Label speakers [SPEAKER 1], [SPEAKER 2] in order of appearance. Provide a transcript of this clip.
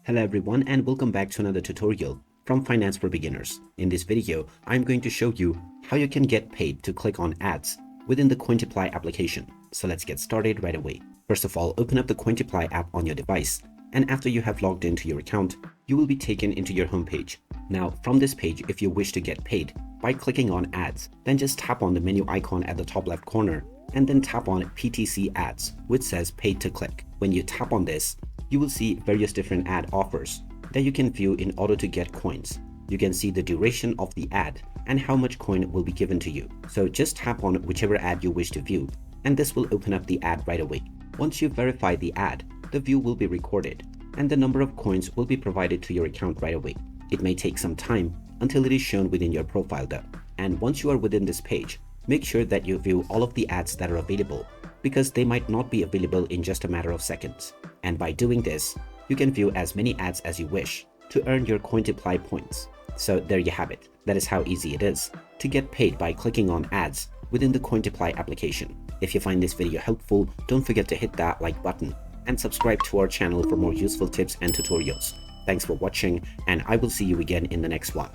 [SPEAKER 1] Hello everyone and welcome back to another tutorial from Finance for Beginners. In this video, I'm going to show you how you can get paid to click on ads within the Cointiply application. So let's get started right away. First of all, open up the Cointiply app on your device, and after you have logged into your account, you will be taken into your homepage. Now, from this page, if you wish to get paid by clicking on ads, then just tap on the menu icon at the top left corner and then tap on PTC ads, which says paid to click. When you tap on this, you will see various different ad offers that you can view in order to get coins. You can see the duration of the ad and how much coin will be given to you. So just tap on whichever ad you wish to view, and this will open up the ad right away. Once you verify the ad, the view will be recorded and the number of coins will be provided to your account right away. It may take some time until it is shown within your profile though. And once you are within this page, make sure that you view all of the ads that are available, because they might not be available in just a matter of seconds. And by doing this, you can view as many ads as you wish to earn your Cointiply points. So there you have it. That is how easy it is to get paid by clicking on ads within the Cointiply application. If you find this video helpful, don't forget to hit that like button and subscribe to our channel for more useful tips and tutorials. Thanks for watching, and I will see you again in the next one.